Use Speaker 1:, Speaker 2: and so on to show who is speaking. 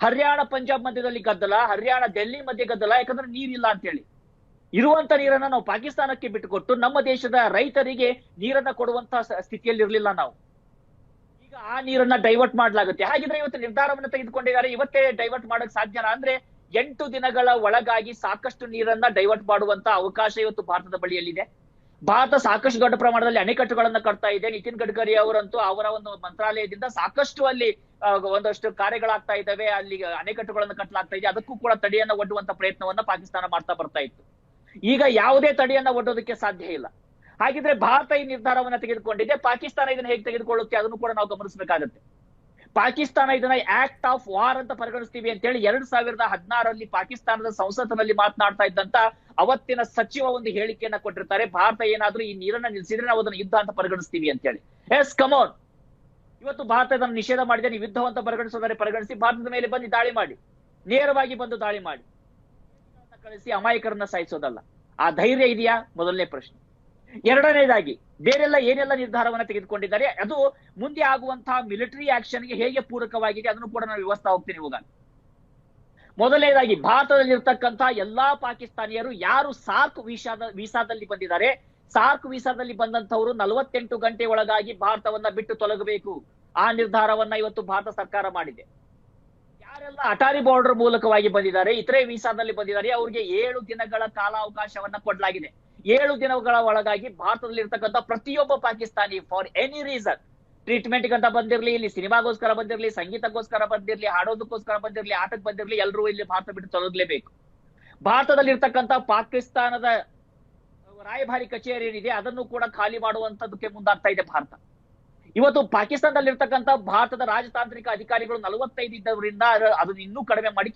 Speaker 1: ಹರಿಯಾಣ ಪಂಜಾಬ್ ಮಧ್ಯದಲ್ಲಿ ಗದ್ದಲ, ಹರಿಯಾಣ ಡೆಲ್ಲಿ ಮಧ್ಯೆ ಗದ್ದಲ, ಯಾಕಂದ್ರೆ ನೀರಿಲ್ಲ ಅಂತ ಹೇಳಿ. ಇರುವಂತ ನೀರನ್ನ ನಾವು ಪಾಕಿಸ್ತಾನಕ್ಕೆ ಬಿಟ್ಟುಕೊಟ್ಟು ನಮ್ಮ ದೇಶದ ರೈತರಿಗೆ ನೀರನ್ನ ಕೊಡುವಂತ ಸ್ಥಿತಿಯಲ್ಲಿ ಇರ್ಲಿಲ್ಲ ನಾವು. ಈಗ ಆ ನೀರನ್ನ ಡೈವರ್ಟ್ ಮಾಡ್ಲಾಗುತ್ತೆ. ಹಾಗಿದ್ರೆ ಇವತ್ತು ನಿರ್ಧಾರವನ್ನು ತೆಗೆದುಕೊಂಡಿದ್ದಾರೆ, ಇವತ್ತೇ ಡೈವರ್ಟ್ ಮಾಡಕ್ ಸಾಧ್ಯನಾ ಅಂದ್ರೆ 8 ದಿನಗಳ ಒಳಗಾಗಿ ಸಾಕಷ್ಟು ನೀರನ್ನ ಡೈವರ್ಟ್ ಮಾಡುವಂತ ಅವಕಾಶ ಇವತ್ತು ಭಾರತದ ಬಳಿಯಲ್ಲಿದೆ. ಭಾರತ ಸಾಕಷ್ಟು ದೊಡ್ಡ ಪ್ರಮಾಣದಲ್ಲಿ ಅಣೆಕಟ್ಟುಗಳನ್ನ ಕಟ್ತಾ ಇದೆ. ನಿತಿನ್ ಗಡ್ಕರಿ ಅವರಂತೂ ಅವರ ಒಂದು ಮಂತ್ರಾಲಯದಿಂದ ಸಾಕಷ್ಟು ಅಲ್ಲಿ ಒಂದಷ್ಟು ಕಾರ್ಯಗಳಾಗ್ತಾ ಇದ್ದಾವೆ, ಅಲ್ಲಿ ಅಣೆಕಟ್ಟುಗಳನ್ನು ಕಟ್ಟಲಾಗ್ತಾ ಇದೆ. ಅದಕ್ಕೂ ಕೂಡ ತಡೆಯನ್ನ ಒಡ್ಡುವಂತ ಪ್ರಯತ್ನವನ್ನ ಪಾಕಿಸ್ತಾನ ಮಾಡ್ತಾ ಬರ್ತಾ ಇತ್ತು. ಈಗ ಯಾವುದೇ ತಡೆಯನ್ನ ಒಡ್ಡೋದಕ್ಕೆ ಸಾಧ್ಯ ಇಲ್ಲ. ಹಾಗಿದ್ರೆ ಭಾರತ ಈ ನಿರ್ಧಾರವನ್ನ ತೆಗೆದುಕೊಂಡಿದೆ, ಪಾಕಿಸ್ತಾನ ಇದನ್ನ ಹೇಗೆ ತೆಗೆದುಕೊಳ್ಳುತ್ತೆ ಅದನ್ನು ಕೂಡ ನಾವು ಗಮನಿಸಬೇಕಾಗುತ್ತೆ. ಪಾಕಿಸ್ತಾನ ಇದನ್ನ ಆಕ್ಟ್ ಆಫ್ ವಾರ್ ಅಂತ ಪರಿಗಣಿಸ್ತೀವಿ ಅಂತ ಹೇಳಿ 2016ರಲ್ಲಿ ಪಾಕಿಸ್ತಾನದ ಸಂಸತ್ತಿನಲ್ಲಿ ಮಾತನಾಡ್ತಾ ಇದ್ದಂತ ಅವತ್ತಿನ ಸಚಿವ ಒಂದು ಹೇಳಿಕೆಯನ್ನ ಕೊಟ್ಟಿರ್ತಾರೆ. ಭಾರತ ಏನಾದ್ರೂ ಈ ನೀರನ್ನ ನಿಲ್ಸಿದ್ರೆ ನಾವು ಅದನ್ನ ಯುದ್ಧ ಅಂತ ಪರಿಗಣಿಸ್ತೀವಿ ಅಂತ ಹೇಳಿ. ಎಸ್ ಕಮೋನ್, ಇವತ್ತು ಭಾರತ ಇದನ್ನು ನಿಷೇಧ ಮಾಡಿದೆ. ನೀವು ಯುದ್ಧ ಅಂತ ಪರಿಗಣಿಸೋದಾದ್ರೆ ಪರಿಗಣಿಸಿ, ಭಾರತದ ಮೇಲೆ ಬಂದು ದಾಳಿ ಮಾಡಿ, ನೇರವಾಗಿ ಬಂದು ದಾಳಿ ಮಾಡಿ, ಕಳಿಸಿ ಅಮಾಯಕರನ್ನ ಸಾಯಿಸೋದಲ್ಲ. ಆ ಧೈರ್ಯ ಇದೆಯಾ? ಮೊದಲನೇ ಪ್ರಶ್ನೆ. ಎರಡನೇದಾಗಿ ಬೇರೆಲ್ಲ ಏನೆಲ್ಲ ನಿರ್ಧಾರವನ್ನ ತೆಗೆದುಕೊಂಡಿದ್ದಾರೆ, ಅದು ಮುಂದೆ ಆಗುವಂತಹ ಮಿಲಿಟರಿ ಆಕ್ಷನ್ಗೆ ಹೇಗೆ ಪೂರಕವಾಗಿದೆ ಅದನ್ನು ಕೂಡ ನಾನು ವಿವರಿಸ್ತಾ ಹೋಗ್ತೀನಿ ಇವಾಗ. ಮೊದಲನೇದಾಗಿ ಭಾರತದಲ್ಲಿರ್ತಕ್ಕಂತಹ ಎಲ್ಲಾ ಪಾಕಿಸ್ತಾನಿಯರು ಯಾರು ಸಾರ್ಕ್ ವೀಸಾದಲ್ಲಿ ಬಂದಿದ್ದಾರೆ, ಸಾರ್ಕ್ ವೀಸಾದಲ್ಲಿ ಬಂದಂತವರು 48 ಗಂಟೆ ಒಳಗಾಗಿ ಭಾರತವನ್ನ ಬಿಟ್ಟು ತೊಲಗಬೇಕು. ಆ ನಿರ್ಧಾರವನ್ನ ಇವತ್ತು ಭಾರತ ಸರ್ಕಾರ ಮಾಡಿದೆ. ಯಾರೆಲ್ಲ ಅಟಾರಿ ಬಾರ್ಡರ್ ಮೂಲಕವಾಗಿ ಬಂದಿದ್ದಾರೆ, ಇತರೆ ವೀಸಾದಲ್ಲಿ ಬಂದಿದ್ದಾರೆ, ಅವರಿಗೆ 7 ದಿನಗಳ ಕಾಲಾವಕಾಶವನ್ನ ಕೊಡಲಾಗಿದೆ. 7 ದಿನಗಳ ಒಳಗಾಗಿ ಭಾರತದಲ್ಲಿ ಇರ್ತಕ್ಕಂಥ ಪ್ರತಿಯೊಬ್ಬ Pakistani for any reason, treatment ಅಂತ ಬಂದಿರ್ಲಿ, ಇಲ್ಲಿ ಸಿನಿಮಾಗೋಸ್ಕರ ಬಂದಿರ್ಲಿ, ಸಂಗೀತಕ್ಕೋಸ್ಕರ ಬಂದಿರ್ಲಿ, ಹಾಡೋದಕ್ಕೋಸ್ಕರ ಬಂದಿರ್ಲಿ, ಆಟಕ್ಕೆ ಬಂದಿರ್ಲಿ, ಎಲ್ಲರೂ ಇಲ್ಲಿ ಭಾರತ ಬಿಟ್ಟು ತೊಲಗಲೇಬೇಕು. ಭಾರತದಲ್ಲಿ ಇರ್ತಕ್ಕಂಥ ಪಾಕಿಸ್ತಾನದ ರಾಯಭಾರಿ ಕಚೇರಿ ಏನಿದೆ ಅದನ್ನು ಕೂಡ ಖಾಲಿ ಮಾಡುವಂತದಕ್ಕೆ ಮುಂದಾಗ್ತಾ ಇದೆ ಭಾರತ. ಇವತ್ತು ಪಾಕಿಸ್ತಾನದಲ್ಲಿರ್ತಕ್ಕಂಥ ಭಾರತದ ರಾಜತಾಂತ್ರಿಕ ಅಧಿಕಾರಿಗಳು 45 ಇದ್ದವರಿಂದ ಅದನ್ನು ಇನ್ನೂ ಕಡಿಮೆ ಮಾಡಿ